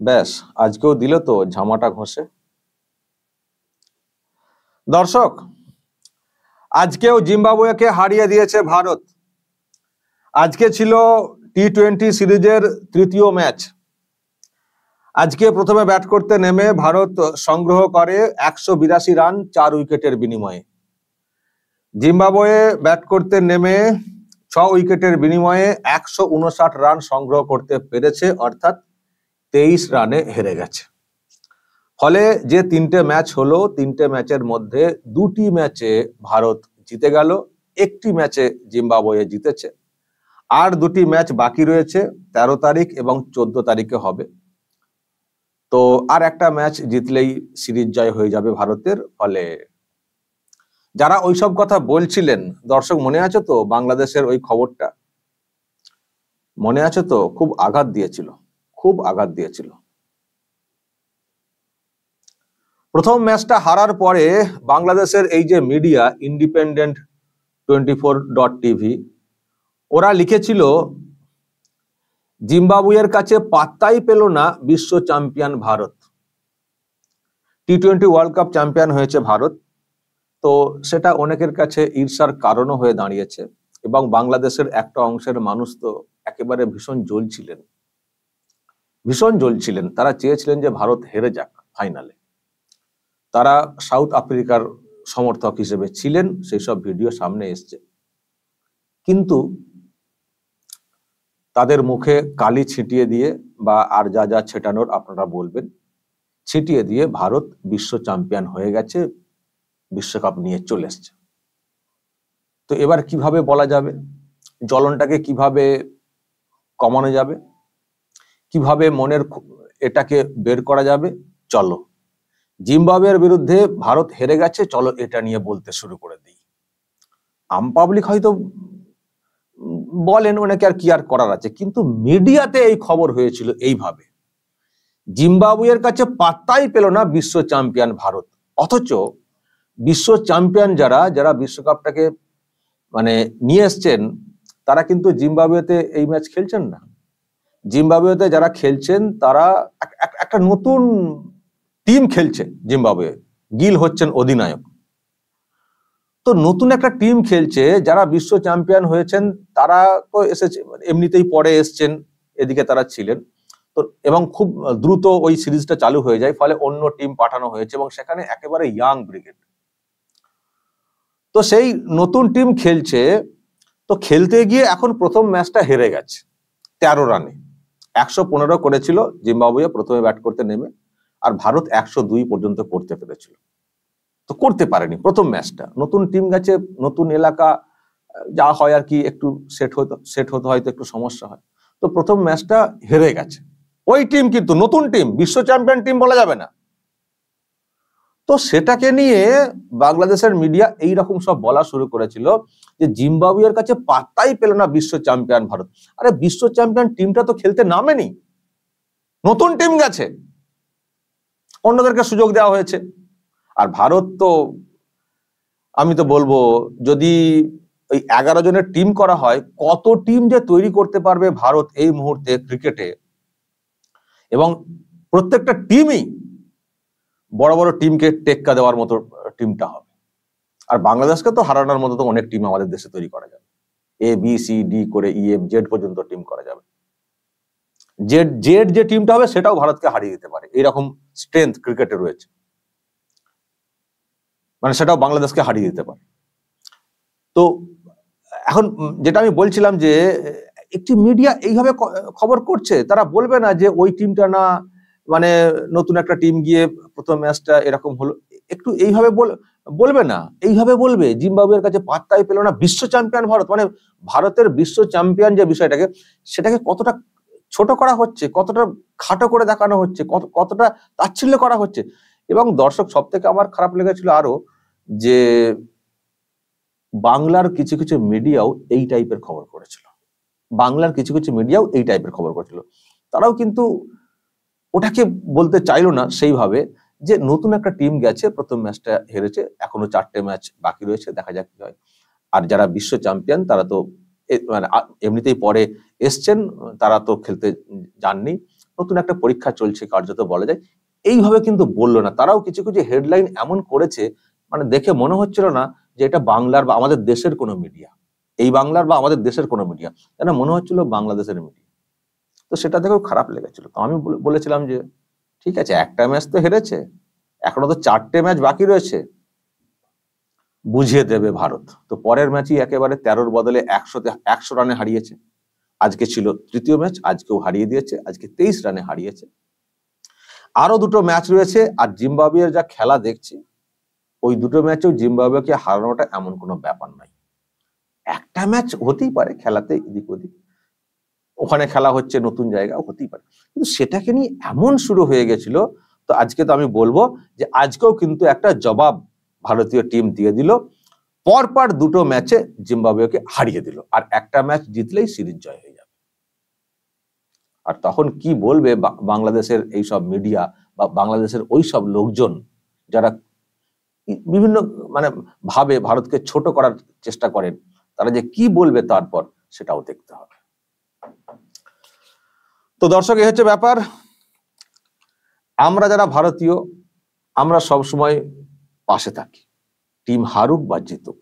ব্যাস, আজকেও দিল তো ঝামাটা ঘষে। দর্শক, আজকেও জিম্বাবুয়েকে হারিয়ে দিয়েছে ভারত। আজকে ছিল টি-20 সিরিজের তৃতীয় ম্যাচ। আজকে প্রথমে ব্যাট করতে নেমে ভারত সংগ্রহ করে 182 রান 4 উইকেটের বিনিময়ে। জিম্বাবুয়ে ব্যাট করতে নেমে 6 উইকেটের বিনিময়ে 159 রান সংগ্রহ করতে পেরেছে, অর্থাৎ 23 রানে হেরে গেছে। ফলে যে 3টে ম্যাচ হলো, 3টে ম্যাচের মধ্যে 2টি ম্যাচে ভারত জিতে গেল, 1টি ম্যাচে জিম্বাবুয়ে জিতেছে। আর 2টি ম্যাচ বাকি রয়েছে, 13 তারিখ এবং 14 তারিখে হবে। তো আর একটা ম্যাচ জিতলেই সিরিজ জয় হয়ে যাবে ভারতের। ফলে যারা ওইসব কথা বলছিলেন, দর্শক মনে আছে তো বাংলাদেশের ওই খবরটা? মনে আছে তো? খুব আঘাত দিয়েছিল, খুব আঘাত দিয়েছিল। প্রথম ম্যাচটা হারার পরে বাংলাদেশের এই যে মিডিয়া ইন্ডিপেন্ডেন্ট 24.tv, ওরা লিখেছিল জিম্বাবুয়ের কাছে পাত্তাই পেল না বিশ্ব চ্যাম্পিয়ন ভারত। টি-20 ওয়ার্ল্ড কাপ চ্যাম্পিয়ন হয়েছে ভারত, তো সেটা অনেকের কাছে ঈর্ষার কারণও হয়ে দাঁড়িয়েছে। এবং বাংলাদেশের একটা অংশের মানুষ তো একেবারে ভীষণ জ্বলছিলেন। তারা চেয়েছিলেন যে ভারত হেরে যাক ফাইনালে। তারা সাউথ আফ্রিকার সমর্থক হিসেবে ছিলেন, সেই সব ভিডিও সামনে এসছে। কিন্তু তাদের মুখে কালি ছিটিয়ে দিয়ে, বা আর যা যা ছেটানোর আপনারা বলবেন, ছিটিয়ে দিয়ে ভারত বিশ্ব চ্যাম্পিয়ন হয়ে গেছে, বিশ্বকাপ নিয়ে চলে এসছে। তো এবার কিভাবে বলা যাবে? জ্বলনটাকে কিভাবে কমানো যাবে? কিভাবে মনের এটাকে বের করা যাবে? চলো, জিম্বাবুয়ের বিরুদ্ধে ভারত হেরে গেছে, চলো এটা নিয়ে বলতে শুরু করে দিই। আম পাবলিক হয়তো বলেন অনেকে, আর কি আর করার আছে, কিন্তু মিডিয়াতে এই খবর হয়েছিল এইভাবে, জিম্বাবুয়ের কাছে পাত্তাই পেল না বিশ্ব চ্যাম্পিয়ন ভারত। অথচ বিশ্ব চ্যাম্পিয়ন যারা বিশ্বকাপটাকে মানে নিয়ে এসছেন, তারা কিন্তু জিম্বাবুয়েতে এই ম্যাচ খেলছেন না। জিম্বাবুয়েতে যারা খেলছেন তারা একটা নতুন টিম খেলছে। জিম্বাবুয়ে গিল হচ্ছেন অধিনায়ক। তো নতুন একটা টিম খেলছে, যারা বিশ্ব চ্যাম্পিয়ন হয়েছেন তারা তো এসেছে, এমনিতেই পরে এসছেন, এদিকে তারা ছিলেন তো, এবং খুব দ্রুত ওই সিরিজটা চালু হয়ে যায়। ফলে অন্য টিম পাঠানো হয়েছে এবং সেখানে একেবারে ইয়াং ব্রিগেড। তো সেই নতুন টিম খেলছে, তো খেলতে গিয়ে এখন প্রথম ম্যাচটা হেরে গেছে 13 রানে। 115 করেছিল জিম্বাবুয়ে প্রথমে ব্যাট করতে নেমে, আর ভারত 102 পর্যন্ত করতে পেরেছিল। তো করতে পারেনি প্রথম ম্যাচটা। নতুন টিম গেছে, নতুন এলাকা, যা হয় আর কি, একটু সেট হতে হয়তো একটু সমস্যা হয়। তো প্রথম ম্যাচটা হেরে গেছে ওই টিম, কিন্তু নতুন টিম, বিশ্ব চ্যাম্পিয়ন টিম বলা যাবে না। তো সেটাকে নিয়ে বাংলাদেশের মিডিয়া এইরকম সব বলা শুরু করেছিল যে জিম্বাবুয়ের কাছে পাত্তাই পেল না বিশ্ব চ্যাম্পিয়ন ভারত। আরে বিশ্ব চ্যাম্পিয়ন টিমটা তো খেলতে নামেনি, নতুন টিম গেছে, অন্যদেরকে সুযোগ দেওয়া হয়েছে। আর ভারত তো, আমি তো বলবো, যদি ওই 11 জনের টিম করা হয়, কত টিম যে তৈরি করতে পারবে ভারত এই মুহূর্তে ক্রিকেটে। এবং প্রত্যেকটা টিমই বড় বড় টিমকে টেক্কা দেওয়ার মতো টিমটা হবে। আর বাংলাদেশকে তো হারানোর মতো তো অনেক টিম আমাদের দেশে তৈরি করা যাবে। ABCD করে EFZ পর্যন্ত টিম করা যাবে। জেড যে টিমটা হবে সেটাও ভারতকে হারিয়ে দিতে পারে, এরকম স্ট্রেংথ ক্রিকেটে রয়েছে। মানে সেটাও বাংলাদেশকে হারিয়ে দিতে পারে। তো এখন যেটা আমি বলছিলাম, যে একটি মিডিয়া এইভাবে খবর করছে, তারা বলবে না যে ওই টিমটা না, মানে নতুন একটা টিম গিয়ে প্রথম ম্যাচটা এরকম হলো, একটু এইভাবে বলবে না, এইভাবে বলবে জিম্বাবুয়ের কাছে পাত্তাই পেল না বিশ্ব চ্যাম্পিয়ন ভারত। মানে ভারতের বিশ্ব চ্যাম্পিয়ন যে বিষয়টাকে, সেটাকে কতটা ছোট করা হচ্ছে, কতটা খাটো করে দেখানো হচ্ছে, কতটা তাচ্ছিল্য করা হচ্ছে। এবং দর্শক, সব থেকে আমার খারাপ লেগেছিল আরো, যে বাংলার কিছু কিছু মিডিয়াও এই টাইপের খবর করেছিল। তারাও কিন্তু ওটাকে বলতে চাইলো না সেইভাবে, যে নতুন একটা টিম গেছে, প্রথম ম্যাচটা হেরেছে, এখনো 4টে ম্যাচ বাকি রয়েছে, দেখা যাক কি হয়। আর যারা বিশ্ব চ্যাম্পিয়ন তারা তো মানে এমনিতেই পরে এসছেন, তারা তো খেলতে যাননি, নতুন একটা পরীক্ষা চলছে কার্যত বলা যায়। এইভাবে কিন্তু বললো না, তারাও কিছু কিছু হেডলাইন এমন করেছে মানে দেখে মনে হচ্ছিল না যে এটা বাংলার বা আমাদের দেশের কোনো মিডিয়া, এই বাংলার বা আমাদের দেশের কোনো মিডিয়া, যেন মনে হচ্ছিল বাংলাদেশের মিডিয়া। তো সেটা দেখেও খারাপ লেগেছিল। তো আমি বলেছিলাম যে ঠিক আছে, একটা ম্যাচ তো হেরেছে, এখনো তো 4টে ম্যাচ বাকি রয়েছে, বুঝিয়ে দেবে ভারত। তো পরের ম্যাচই একেবারে 13-র বদলে 100 রানে হারিয়েছে। আজকে ছিল তৃতীয় ম্যাচ, আজকেও হারিয়ে দিয়েছে, আজকে 23 রানে হারিয়েছে। আরো দুটো ম্যাচ রয়েছে, আর জিম্বাবুয়ের যা খেলা দেখছি, ওই দুটো ম্যাচেও জিম্বাবুয়েকে হারানোটা এমন কোনো ব্যাপার নয়। একটা ম্যাচ হতেই পারে খেলাতে এদিক ওদিক, ওখানে খেলা হচ্ছে নতুন জায়গা, হতেই পারে, কিন্তু সেটাকে নিয়ে এমন শুরু হয়ে গেছিল। তো আজকে তো আমি বলবো যে আজকেও কিন্তু একটা জবাব ভারতীয় টিম দিয়ে দিল, পরপর দুটো ম্যাচে জিম্বাবুয়েকে হারিয়ে দিল, আর একটা ম্যাচ জিতলেই সিরিজ জয় হয়ে যাবে। আর তখন কি বলবে বাংলাদেশের এই সব মিডিয়া বা বাংলাদেশের ওই সব লোকজন যারা বিভিন্ন মানে ভাবে ভারতকে ছোট করার চেষ্টা করেন, তারা যে কি বলবে তারপর সেটাও দেখতে হবে। তো দর্শক, এই হচ্ছে ব্যাপার। আমরা যারা ভারতীয়, আমরা সবসময় পাশে থাকি, টিম হারুক বা জিতুক।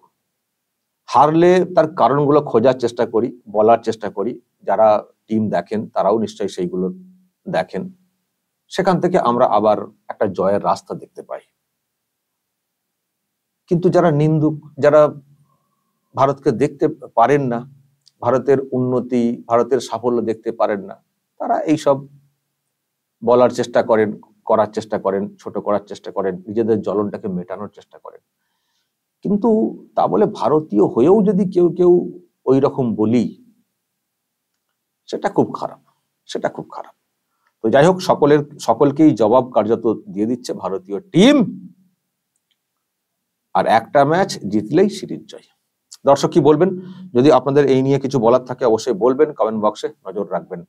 হারলে তার কারণগুলো খোঁজার চেষ্টা করি, বলার চেষ্টা করি। যারা টিম দেখেন তারাও নিশ্চয়ই সেইগুলো দেখেন, সেখান থেকে আমরা আবার একটা জয়ের রাস্তা দেখতে পাই। কিন্তু যারা নিন্দুক, যারা ভারতকে দেখতে পারেন না, ভারতের উন্নতি, ভারতের সাফল্য দেখতে পারেন না, তারা এইসব বলার চেষ্টা করেন, করার চেষ্টা করেন, ছোট করার চেষ্টা করেন, নিজেদের জ্বলনটাকে মেটানোর চেষ্টা করেন। কিন্তু তা বলে ভারতীয় হয়েও যদি কেউ কেউ ওই রকম বলি, সেটা খুব খারাপ, সেটা খুব খারাপ। তো যাই হোক, সকলকেই জবাব কার্যত দিয়ে দিচ্ছে ভারতীয় টিম, আর একটা ম্যাচ জিতলেই সিরিজ জয়। দর্শক কি বলবেন? যদি আপনাদের এই নিয়ে কিছু বলার থাকে অবশ্যই বলবেন, কমেন্ট বক্সে নজর রাখবেন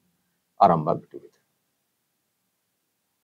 আরামবাগ টিভি।